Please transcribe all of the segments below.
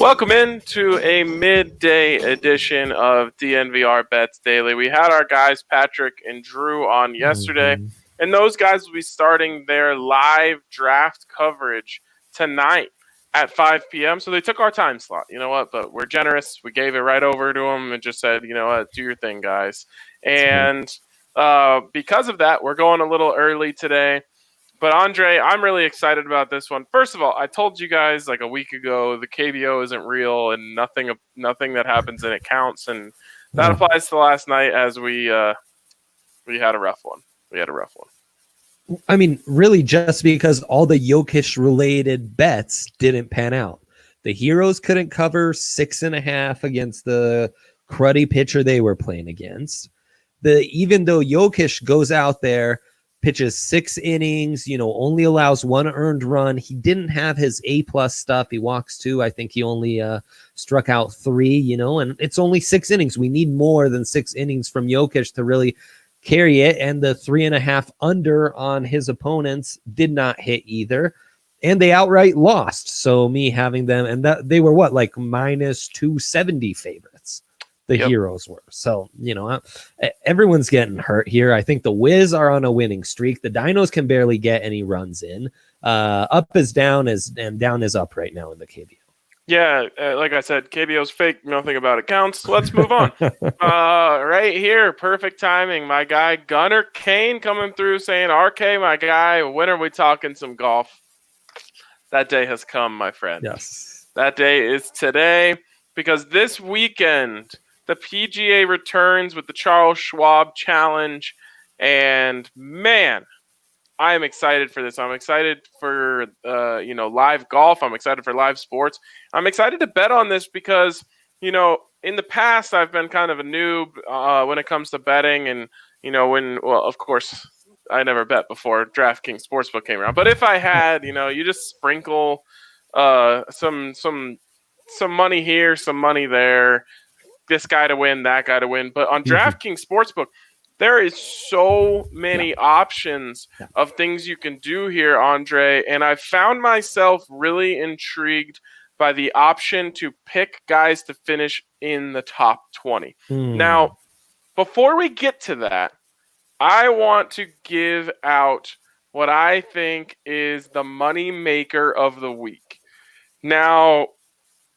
Welcome in to a midday edition of DNVR Bets Daily. We had our guys Patrick and Drew on yesterday, and those guys will be starting their live draft coverage tonight at 5 p.m. So they took our time slot. You know what? But we're generous. We gave it right over to them and just said, you know what, do your thing, guys. And because of that, we're going a little early today. But Andre, I'm really excited about this one. First of all, I told you guys like a week ago the KBO isn't real and nothing that happens in it counts, and that applies to last night as we had a rough one. I mean, really, just because all the Jokic related bets didn't pan out. The Heroes couldn't cover 6.5 against the cruddy pitcher they were playing against. Even though Jokic goes out there, pitches 6 innings, only allows 1 earned run. He didn't have his A+ stuff. He walks 2. I think he only struck out 3, and it's only 6 innings. We need more than 6 innings from Jokic to really carry it. And the 3.5 under on his opponents did not hit either. And they outright lost. So me having them, and that they were like minus 270 favorites. The Heroes were. So, everyone's getting hurt here. I think the Wiz are on a winning streak. The Dinos can barely get any runs in. Up is down, and down is up right now in the KBO. Yeah, like I said, KBO's fake. Nothing about it counts. Let's move on. Right here, perfect timing. My guy Gunnar Kane coming through saying, RK, my guy, when are we talking some golf? That day has come, my friend. Yes. That day is today, because this weekend the PGA returns with the Charles Schwab Challenge, and man, I am excited for this. I'm excited for live golf. I'm excited for live sports. I'm excited to bet on this because in the past I've been kind of a noob when it comes to betting, and of course I never bet before DraftKings Sportsbook came around. But if I had, you just sprinkle some money here, some money there. This guy to win, that guy to win. But on DraftKings Sportsbook, there is so many options of things you can do here, Andre. And I found myself really intrigued by the option to pick guys to finish in the top 20. Now, before we get to that, I want to give out what I think is the Moneymaker of the week. Now,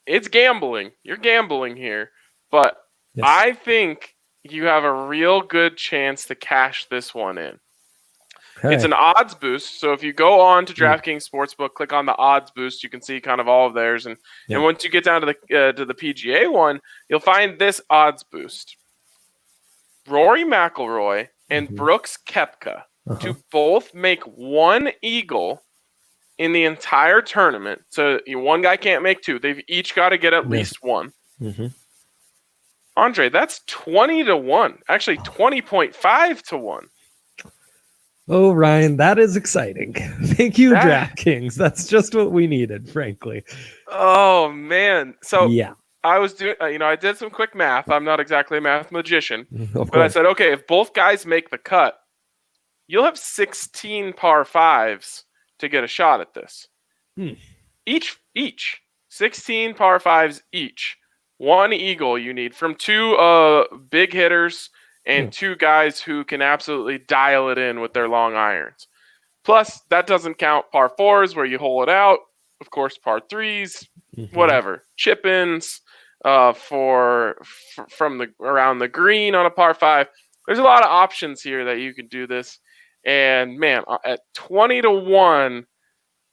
it's gambling. You're gambling here. But yes, I think you have a real good chance to cash this one in. Okay. It's an odds boost. So if you go on to DraftKings Sportsbook, click on the odds boost, you can see kind of all of theirs. And once you get down to the PGA one, you'll find this odds boost. Rory McIlroy and Brooks Koepka to both make one eagle in the entire tournament. So one guy can't make 2. They've each got to get at least 1. Andre, that's 20 to 1. Actually, 20.5 to 1. Oh, Ryan, that is exciting. Thank you, DraftKings. That's just what we needed, frankly. Oh, man. So I was doing, I did some quick math. I'm not exactly a math magician. But I said, okay, if both guys make the cut, you'll have 16 par 5s to get a shot at this. Each. 16 par 5s each. 1 eagle you need from 2 big hitters and 2 guys who can absolutely dial it in with their long irons. Plus, that doesn't count par 4s where you hole it out. Of course, par 3s, whatever. Chip-ins from around the green on a par 5. There's a lot of options here that you can do this. And, man, at 20 to 1,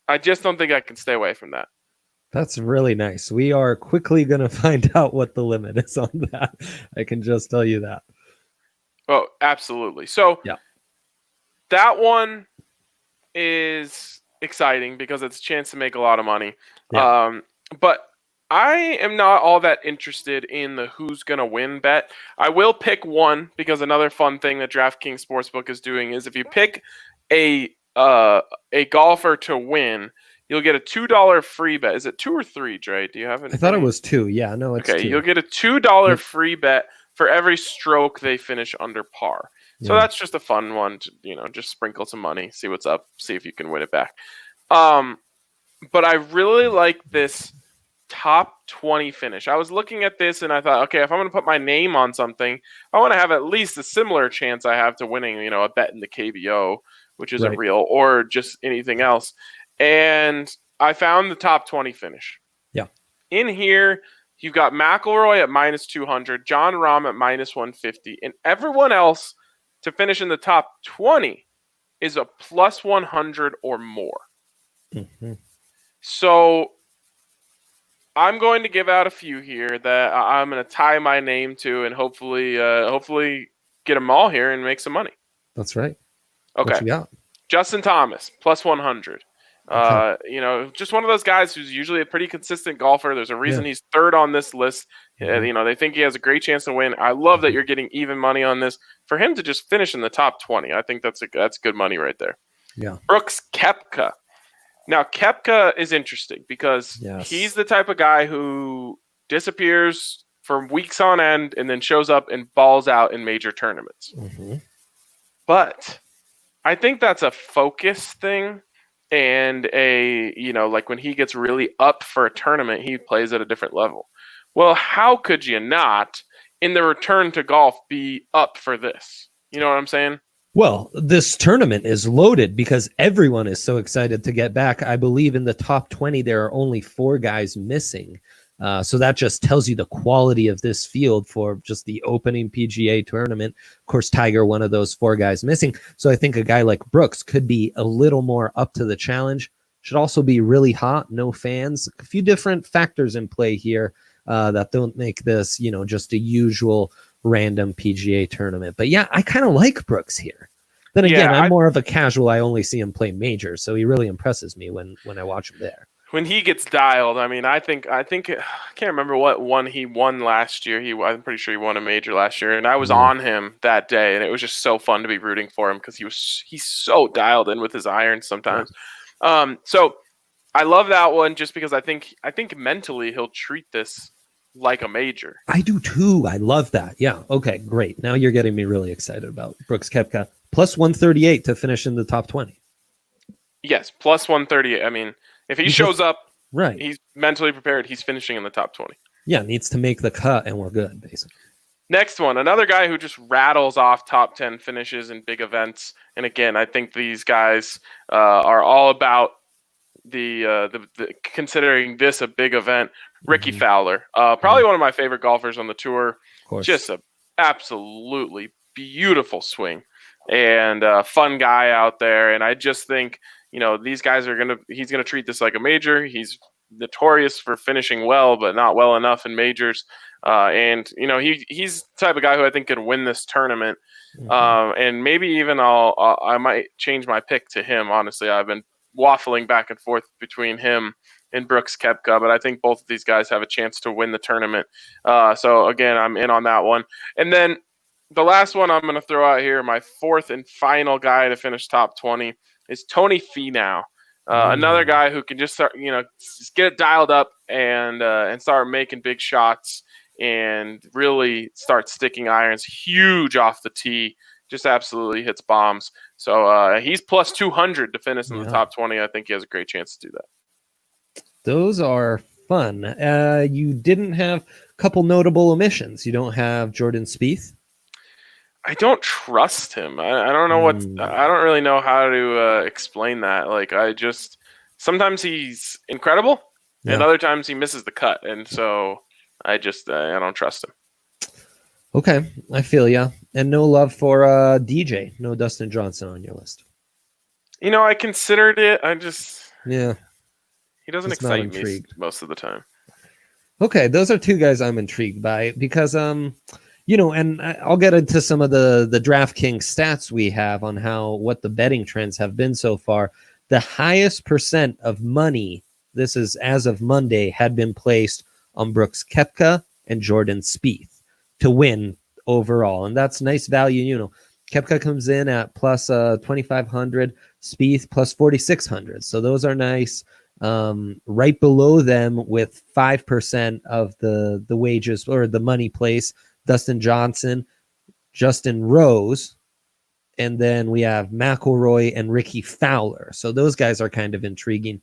I just don't think I can stay away from that. That's really nice. We are quickly going to find out what the limit is on that. I can just tell you that. Oh, absolutely. So that one is exciting because it's a chance to make a lot of money. But I am not all that interested in the who's going to win bet. I will pick one because another fun thing that DraftKings Sportsbook is doing is if you pick a golfer to win, you'll get a $2 free bet. Is it 2 or 3, Dre? Do you have it? I thought it was 2. Yeah, no, it's 2. Okay, you'll get a $2 free bet for every stroke they finish under par. So that's just a fun one to, just sprinkle some money, see what's up, see if you can win it back. But I really like this top 20 finish. I was looking at this and I thought, okay, if I'm going to put my name on something, I want to have at least a similar chance I have to winning, a bet in the KBO, which isn't Right. real, or just anything else. And I found the top 20 finish. Yeah. In here, you've got McIlroy at minus 200, John Rahm at minus 150, and everyone else to finish in the top 20 is a plus 100 or more. Mm-hmm. So I'm going to give out a few here that I'm going to tie my name to, and hopefully get them all here and make some money. That's right. Okay. What you got? Justin Thomas, plus 100. Okay. Just one of those guys who's usually a pretty consistent golfer. There's a reason he's third on this list. Mm-hmm. They think he has a great chance to win. I love that you're getting even money on this. For him to just finish in the top 20, I think that's good money right there. Yeah. Brooks Koepka. Now, Koepka is interesting because he's the type of guy who disappears for weeks on end and then shows up and balls out in major tournaments. Mm-hmm. But I think that's a focus thing, and like when he gets really up for a tournament, he plays at a different level. Well, how could you not, in the return to golf, be up for this? You know what I'm saying? Well, this tournament is loaded because everyone is so excited to get back. I believe in the top 20, there are only 4 guys missing. So that just tells you the quality of this field for just the opening PGA tournament. Of course, Tiger, one of those 4 guys missing. So I think a guy like Brooks could be a little more up to the challenge. Should also be really hot, no fans. A few different factors in play here that don't make this, just a usual random PGA tournament. But yeah, I kind of like Brooks here. Then again, I'm more of a casual. I only see him play majors, so he really impresses me when I watch him there. When he gets dialed, I mean, I think I can't remember what one he won last year. I'm pretty sure he won a major last year, and I was on him that day, and it was just so fun to be rooting for him because he's so dialed in with his irons sometimes. Yeah. So I love that one just because I think mentally he'll treat this like a major. I do too. I love that. Yeah. Okay, great. Now you're getting me really excited about Brooks Koepka. Plus 138 to finish in the top 20. Yes, plus 138. I mean, if he shows up, right, he's mentally prepared. He's finishing in the top 20. Yeah, needs to make the cut, and we're good, basically. Next one, another guy who just rattles off top 10 finishes in big events. And again, I think these guys are all about the considering this a big event. Rickie Fowler, probably one of my favorite golfers on the tour. Just a absolutely beautiful swing and fun guy out there. And I just think, these guys he's going to treat this like a major. He's notorious for finishing well, but not well enough in majors. And he's the type of guy who I think could win this tournament. And maybe even I might change my pick to him. Honestly, I've been waffling back and forth between him and Brooks Koepka, but I think both of these guys have a chance to win the tournament. So again, I'm in on that one. And then the last one I'm going to throw out here, my fourth and final guy to finish top 20 is Tony Finau. Another guy who can just start, just get it dialed up and start making big shots and really start sticking irons huge off the tee. Just absolutely hits bombs. So he's plus 200 to finish in the top 20. I think he has a great chance to do that. Those are fun. You didn't have a couple notable omissions. You don't have Jordan Spieth. I don't trust him. I don't know I don't really know how to explain that. Like, sometimes he's incredible and other times he misses the cut. And so I don't trust him. Okay. I feel ya. And no love for DJ. No Dustin Johnson on your list. I considered it. He doesn't excite me most of the time. Okay. Those are 2 guys I'm intrigued by because, and I'll get into some of the DraftKings stats we have on what the betting trends have been so far. The highest percent of money, this is as of Monday, had been placed on Brooks Koepka and Jordan Spieth to win overall. And that's nice value. Koepka comes in at plus 2,500, Spieth plus 4,600. So those are nice. Right below them with 5% of the wages or the money place, Dustin Johnson, Justin Rose, and then we have McIlroy and Rickie Fowler. So those guys are kind of intriguing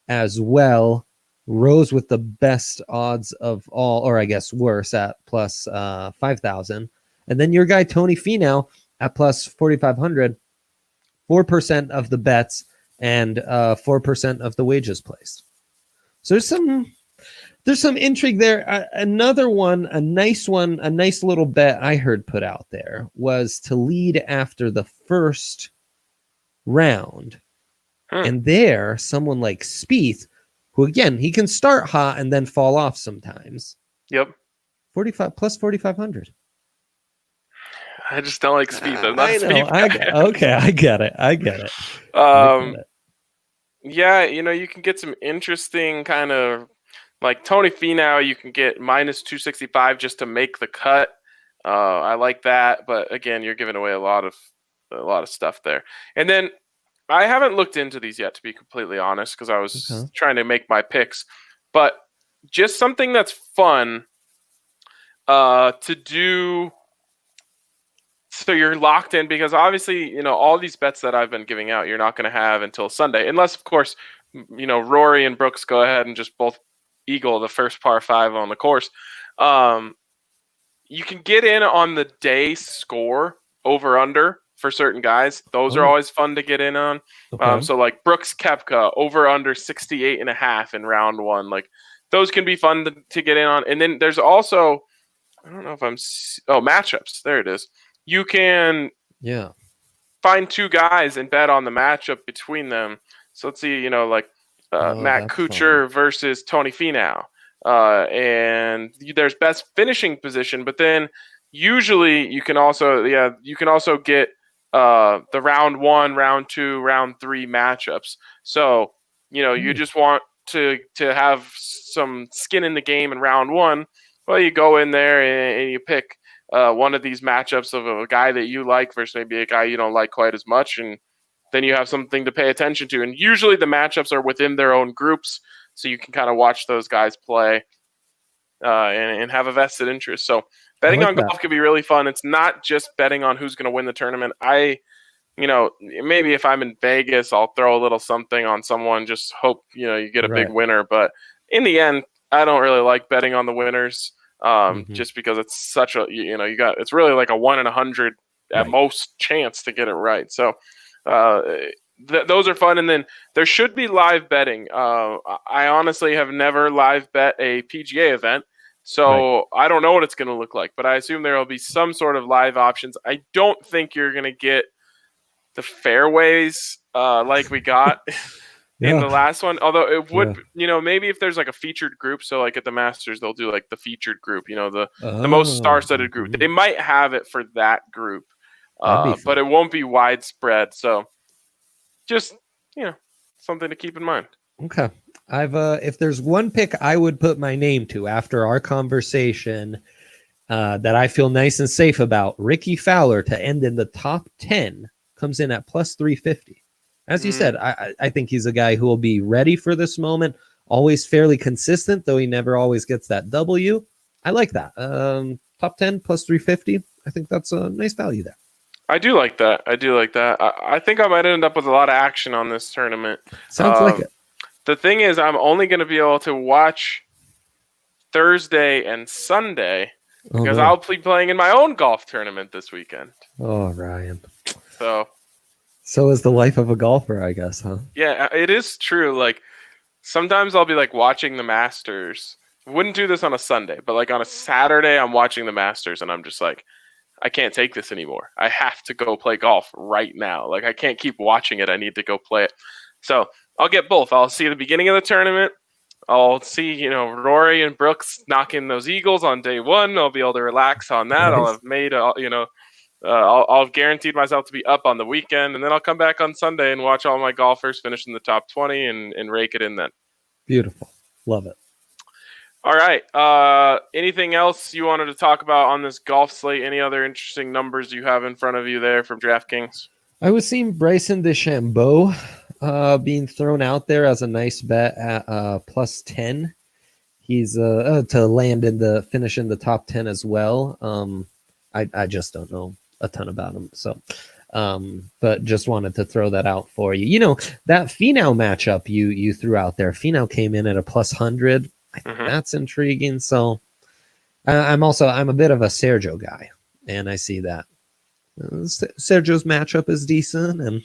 as well. Rose with the best odds of all, or I guess worse, at plus 5,000. And then your guy, Tony Finau, at plus 4,500, 4% of the bets and 4% of the wages placed. So there's some intrigue there. Another one, a nice little bet I heard put out there was to lead after the first round. And there, someone like Spieth, who again, he can start hot and then fall off sometimes. Yep. 45 plus 4,500. I just don't like Spieth. I'm not I a know. Spieth guy. Okay, I get it. Yeah, you can get some interesting kind of like Tony Finau. You can get minus 265 just to make the cut. I like that, but again, you're giving away a lot of stuff there. And then I haven't looked into these yet, to be completely honest, because I was trying to make my picks. But just something that's fun to do. So you're locked in because obviously, all these bets that I've been giving out, you're not going to have until Sunday. Unless, of course, Rory and Brooks go ahead and just both eagle the first par 5 on the course. You can get in on the day score over under for certain guys. Those are always fun to get in on. Okay. So like Brooks Koepka over under 68.5 in round 1. Like those can be fun to get in on. And then there's also, I don't know if matchups. There it is. You can find 2 guys and bet on the matchup between them. So let's see, Matt Kuchar versus Tony Finau. And there's best finishing position, but then usually you can also get the round 1, round 2, round 3 matchups. So, you just want to have some skin in the game in round 1. Well, you go in there and you pick one of these matchups of a guy that you like versus maybe a guy you don't like quite as much, and then you have something to pay attention to. And usually the matchups are within their own groups, so you can kind of watch those guys play and have a vested interest. So betting on golf can be really fun. It's not just betting on who's going to win the tournament. Maybe if I'm in Vegas, I'll throw a little something on someone, just hope, you get a big winner. But in the end, I don't really like betting on the winners. Just because it's such a, it's really like a 1 in 100 at most chance to get it right. So, those are fun. And then there should be live betting. I honestly have never live bet a PGA event, so I don't know what it's going to look like, but I assume there will be some sort of live options. I don't think you're going to get the fairways, like we got in the last one, although it would, maybe if there's like a featured group. So like at the Masters, they'll do like the featured group, the most star-studded group. They might have it for that group, but it won't be widespread. So just, something to keep in mind. Okay. If there's one pick I would put my name to after our conversation that I feel nice and safe about, Rickie Fowler to end in the top 10 comes in at plus 350. As you said, I think he's a guy who will be ready for this moment, always fairly consistent, though he never always gets that W. I like that. Top 10 plus 350. I think that's a nice value there. I do like that. I think I might end up with a lot of action on this tournament. Sounds like it. The thing is, I'm only going to be able to watch Thursday and Sunday because I'll be playing in my own golf tournament this weekend. Oh, Ryan. So is the life of a golfer, I guess, huh? Yeah, it is true. Like sometimes I'll be like watching the Masters. Wouldn't do this on a Sunday, but like on a Saturday, I'm watching the Masters and I'm just like, I can't take this anymore. I have to go play golf right now. Like I can't keep watching it. I need to go play it. So I'll get both. I'll see the beginning of the tournament. I'll see, Rory and Brooks knocking those eagles on day 1. I'll be able to relax on that. Nice. I'll have made, I'll have guaranteed myself to be up on the weekend, and then I'll come back on Sunday and watch all my golfers finish in the top 20 and rake it in then. Beautiful. Love it. All right. Anything else you wanted to talk about on this golf slate? Any other interesting numbers you have in front of you there from DraftKings? I was seeing Bryson DeChambeau being thrown out there as a nice bet at plus 10. He's to land finish in the top 10 as well. I just don't know a ton about him. So But just wanted to throw that out for you. You know, that Finau matchup you threw out there, Finau came in at a +100. I think that's intriguing. So I'm a bit of a Sergio guy, and I see that. Sergio's matchup is decent, and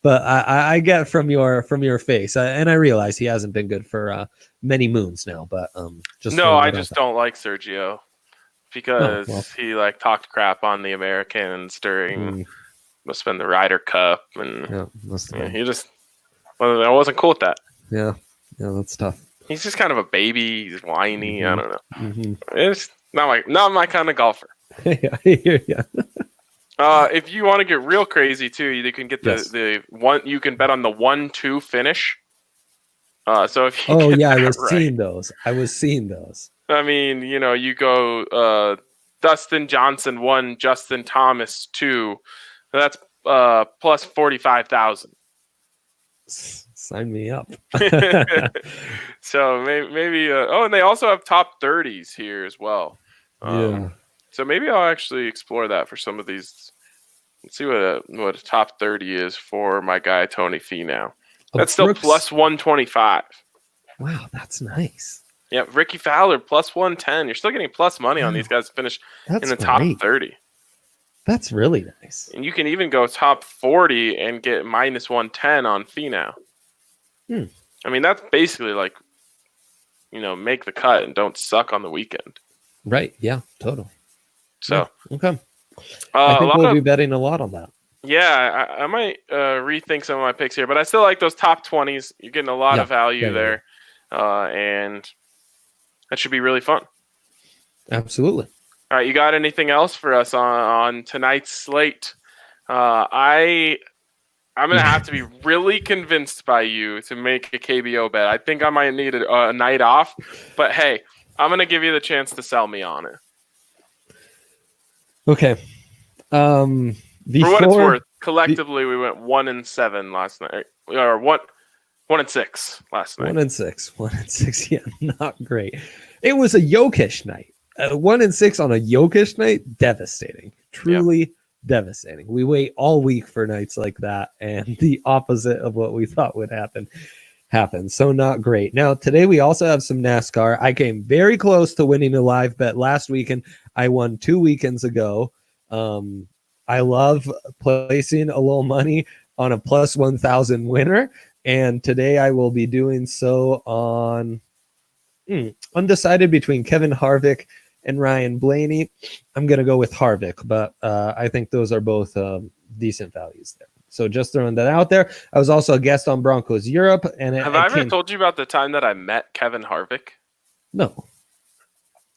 but I get from your face, and I realize he hasn't been good for many moons now. But I just don't like Sergio because he talked crap on the Americans during must have been the Ryder Cup, and he just I wasn't cool with that. Yeah, that's tough. He's just kind of a baby. He's whiny. I don't know. It's not my kind of golfer. Yeah. If you want to get real crazy too, you can get the one. You can bet on the 1-2 finish. So if you seeing those. I was seeing those. I mean, you go Dustin Johnson 1, Justin Thomas 2. That's plus 45,000. Sign me up. So maybe. And they also have top 30s here as well. So maybe I'll actually explore that for some of these. Let's see what a top 30 is for my guy Tony Finau. That's still plus 125. Wow, that's nice. Yeah, Rickie Fowler plus 110. You're still getting plus money on these guys to finish in the top 30. That's really nice. And you can even go top 40 and get minus 110 on Finau. I mean, that's basically make the cut and don't suck on the weekend. Right. Yeah, totally. So, okay. I think we'll be betting a lot on that. Yeah, I might rethink some of my picks here, but I still like those top 20s. You're getting a lot of value there, and that should be really fun. Absolutely. All right, you got anything else for us on tonight's slate? I'm going to have to be really convinced by you to make a KBO bet. I think I might need a night off, but hey, I'm going to give you the chance to sell me on it. Okay. For what it's worth, collectively we went 1-7 last night, or 1-6 last night. 1-6. Yeah, not great. It was a Jokic night. 1-6 on a Jokic night, devastating. Truly devastating. We wait all week for nights like that, and the opposite of what we thought would happen happened. So not great. Now, today we also have some NASCAR. I came very close to winning a live bet last weekend. I won 2 weekends ago. I love placing a little money on a plus 1,000 winner, and today I will be doing so on undecided between Kevin Harvick and Ryan Blaney. I'm going to go with Harvick, but I think those are both decent values there. So just throwing that out there. I was also a guest on Broncos Europe. And have I ever told you about the time that I met Kevin Harvick? No.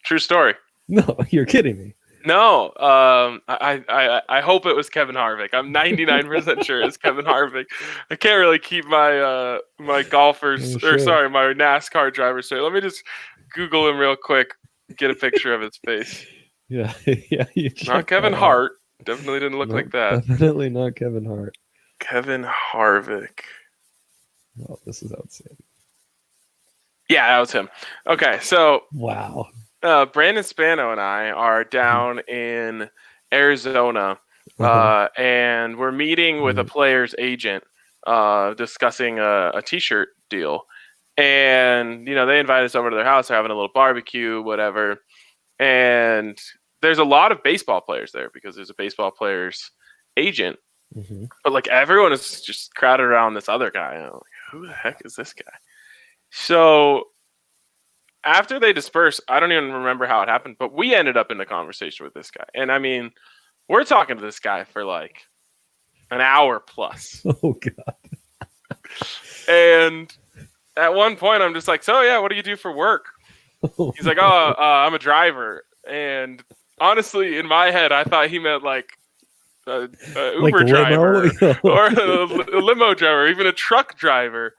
True story. No, you're kidding me. No, I hope it was Kevin Harvick. I'm 99% sure it's Kevin Harvick. I can't really keep my my golfers, my NASCAR drivers straight. Let me just Google him real quick, get a picture of his face. Yeah. Not Kevin Hart. Definitely didn't look like that. Definitely not Kevin Hart. Kevin Harvick. Oh, this is outstanding. Yeah, that was him. Okay, so wow. Brandon Spano and I are down in Arizona, and we're meeting with a player's agent, discussing a T-shirt deal. And they invited us over to their house. They're having a little barbecue, whatever. And there's a lot of baseball players there because there's a baseball player's agent. But everyone is just crowded around this other guy. And I'm like, who the heck is this guy? So after they dispersed, I don't even remember how it happened, but we ended up in a conversation with this guy. And I mean, we're talking to this guy for an hour plus. Oh, God. And at one point, I'm just like, so, yeah, what do you do for work? He's like, I'm a driver. And honestly, in my head, I thought he meant a Uber driver or a limo driver, even a truck driver.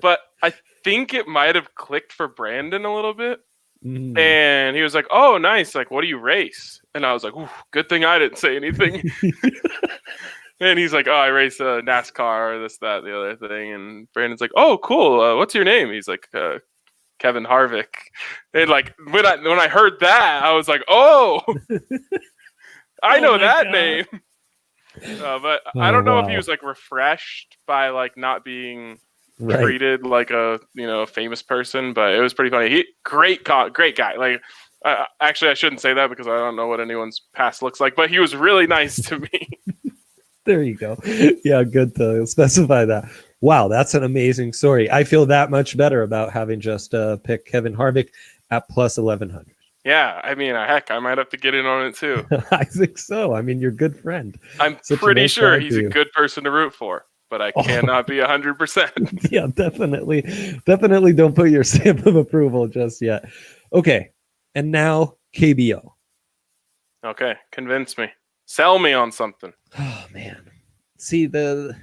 But I think it might have clicked for Brandon a little bit. And he was like, oh, nice. What do you race? And I was like, ooh, good thing I didn't say anything. And he's like, oh, I race NASCAR, this, that, the other thing. And Brandon's like, oh, cool. What's your name? He's like, Kevin Harvick. And when I heard that, I was like, oh, I know that name. But I Oh, don't know if he wow. was like refreshed by like not being Right. treated like a famous person, but it was pretty funny. Great guy. Like actually, I shouldn't say that because I don't know what anyone's past looks like, but he was really nice to me. There you go. Yeah, good to specify that. Wow, that's an amazing story. I feel that much better about having just picked Kevin Harvick at plus 1100. Yeah, I mean, heck, I might have to get in on it too. I think so. I mean, you're a good friend. I'm Such a pretty nice sure guy he's for a you. good person to root for, but I cannot be 100%. Yeah, definitely don't put your stamp of approval just yet. Okay, and now KBO. Okay, convince me. Sell me on something. Oh man, see the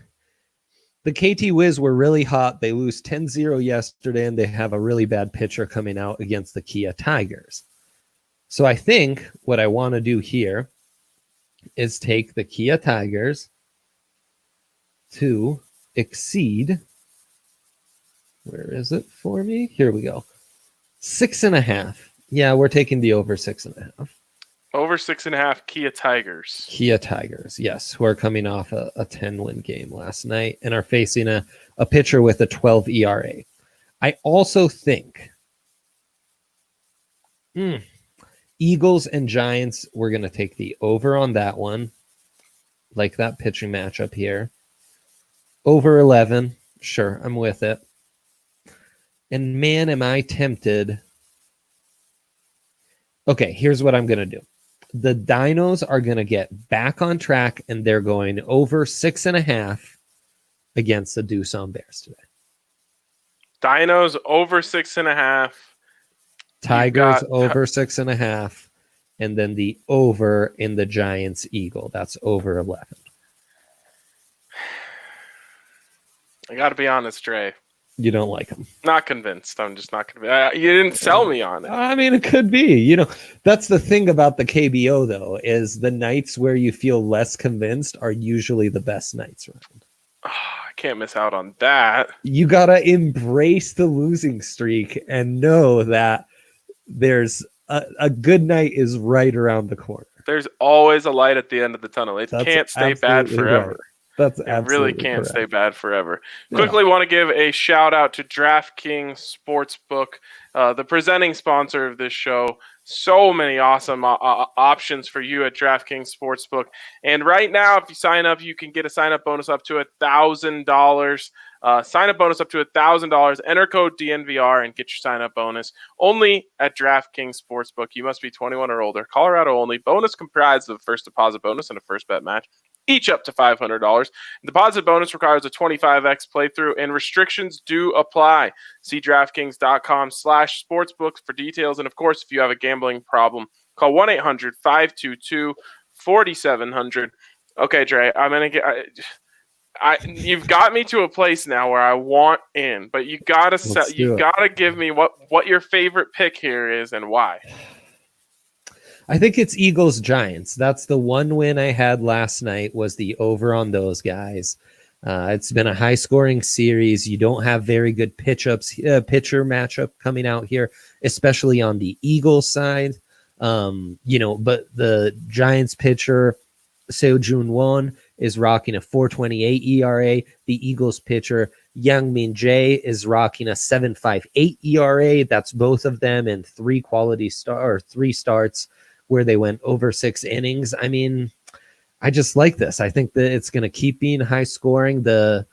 KT Wiz were really hot. They lose 10-0 yesterday, and they have a really bad pitcher coming out against the Kia Tigers. So I think what I want to do here is take the Kia Tigers to exceed. Where is it for me? Here we go. 6.5. Yeah, we're taking the over 6.5. Over 6.5 Kia Tigers. Kia Tigers, yes, who are coming off a 10-win game last night and are facing a pitcher with a 12 ERA. I also think Eagles and Giants, we're going to take the over on that one. Like that pitching matchup here. Over 11. Sure, I'm with it. And man, am I tempted. Okay, here's what I'm going to do. The Dinos are going to get back on track, and they're going over 6.5 against the Doosan Bears today. Dinos over 6.5. Tigers over 6.5, and then the over in the Giants Eagle. That's over 11. I got to be honest, Dre. You don't like them. Not convinced. I'm just not convinced. You didn't sell me on it. I mean, it could be. That's the thing about the KBO, though, is the nights where you feel less convinced are usually the best nights around. Oh, I can't miss out on that. You got to embrace the losing streak and know that there's a good night is right around the corner. There's always a light at the end of the tunnel. It can't stay bad forever. Right. That's it really can't correct. stay bad forever. Quickly want to give a shout out to DraftKings Sportsbook, the presenting sponsor of this show. So many awesome options for you at DraftKings Sportsbook. And right now, if you sign up, you can get a sign-up bonus up to $1,000. Sign-up bonus up to $1,000. Enter code DNVR and get your sign-up bonus. Only at DraftKings Sportsbook. You must be 21 or older. Colorado only. Bonus comprised of a first deposit bonus and a first bet match, each up to $500. Deposit bonus requires a 25x playthrough, and restrictions do apply. See DraftKings.com/sportsbooks for details. And of course, if you have a gambling problem, call 1-800-522-4700. Okay, Dre, I'm gonna get. You've got me to a place now where I want in, but you gotta give me what your favorite pick here is and why. I think it's Eagles Giants. That's the one win I had last night, was the over on those guys. It's been a high scoring series. You don't have very good pitcher matchup coming out here, especially on the Eagles side. But the Giants pitcher, Seo-Jun Won, is rocking a 4.28 ERA. The Eagles pitcher, Yang-Min Jae, is rocking a 7.58 ERA. That's both of them in three starts where they went over 6 innings. I mean, I just like this. I think that it's going to keep being high scoring. Out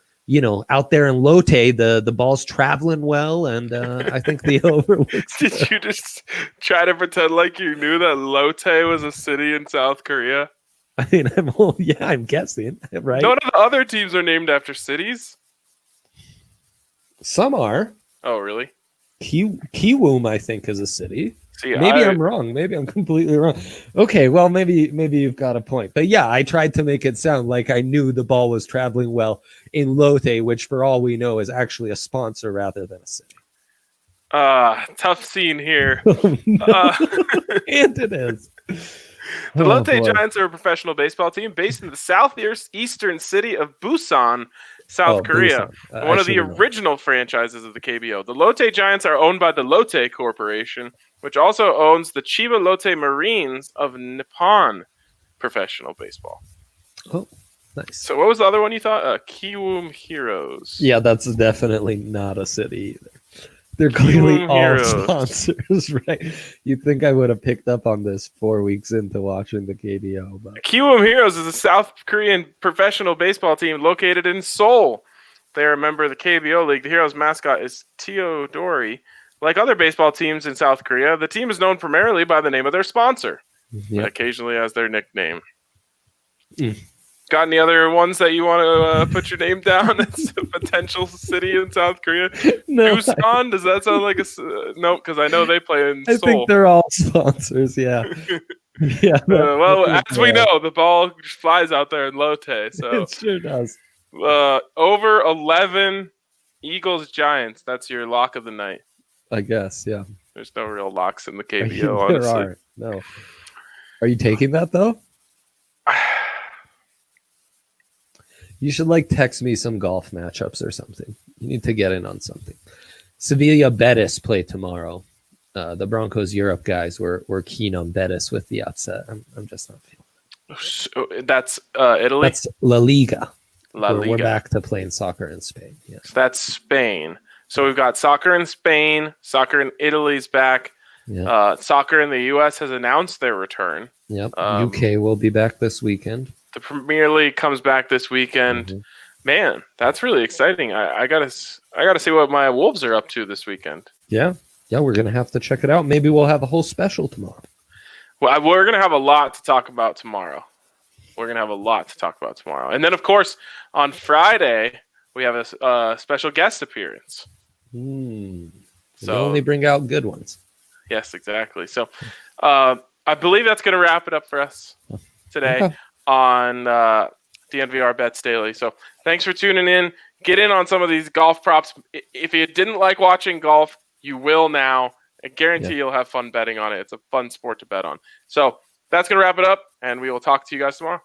there in Lotte, the ball's traveling well, and I think the over looks Did you just try to pretend like you knew that Lotte was a city in South Korea? I mean, I'm guessing, right? None of the other teams are named after cities. Some are. Oh, really? Kiwoom, I think, is a city. See, I'm wrong. Maybe I'm completely wrong. Okay, well, maybe you've got a point. But yeah, I tried to make it sound like I knew the ball was traveling well in Lotte, which for all we know is actually a sponsor rather than a city. Tough scene here. And it is. The Lotte Giants are a professional baseball team based in the southeastern city of Busan, South Korea. One of the original franchises of the KBO. The Lotte Giants are owned by the Lotte Corporation, which also owns the Chiba Lotte Marines of Nippon professional baseball. Oh, Nice. So what was the other one you thought? Kiwoom Heroes. Yeah, that's definitely not a city either. They're clearly Kiwoom all Heroes. sponsors, right? You'd think I would have picked up on this 4 weeks into watching the KBO, but Kiwoom Heroes is a South Korean professional baseball team located in Seoul. They are a member of the KBO League. The Heroes' mascot is Teodori. Like other baseball teams in South Korea, the team is known primarily by the name of their sponsor, yeah. occasionally as their nickname. Mm. Got any other ones that you want to put your name down as a potential city in South Korea? No, Busan? Does that sound like a... No, because I know they play in I Seoul. think they're all sponsors, yeah. Yeah. Well, as we know, the ball flies out there in Lotte. So It sure does. over 11 Eagles Giants. That's your lock of the night. I guess, yeah. There's no real locks in the KBO, There honestly. aren't. No. Are you taking that though? You should text me some golf matchups or something. You need to get in on something. Sevilla Betis play tomorrow. The Broncos Europe guys were keen on Betis with the upset. I'm just not feeling it. So that's Italy? That's La Liga. La Liga. We're back to playing soccer in Spain. Yes. That's Spain. So we've got soccer in Spain. Soccer in Italy's back. Yeah. Soccer in the U.S. has announced their return. Yep. UK will be back this weekend. The Premier League comes back this weekend. Mm-hmm. Man, that's really exciting. I gotta see what my Wolves are up to this weekend. Yeah. Yeah, we're gonna have to check it out. Maybe we'll have a whole special tomorrow. Well, we're gonna have a lot to talk about tomorrow. And then, of course, on Friday we have a special guest appearance. So So only bring out good ones. yes, exactly. So I believe that's gonna wrap it up for us today. Okay. On DNVR Bets Daily. So thanks for tuning in. Get in on some of these golf props. If you didn't like watching golf, you will now. I guarantee you'll have fun betting on it. It's a fun sport to bet on. So that's going to wrap it up, and we will talk to you guys tomorrow.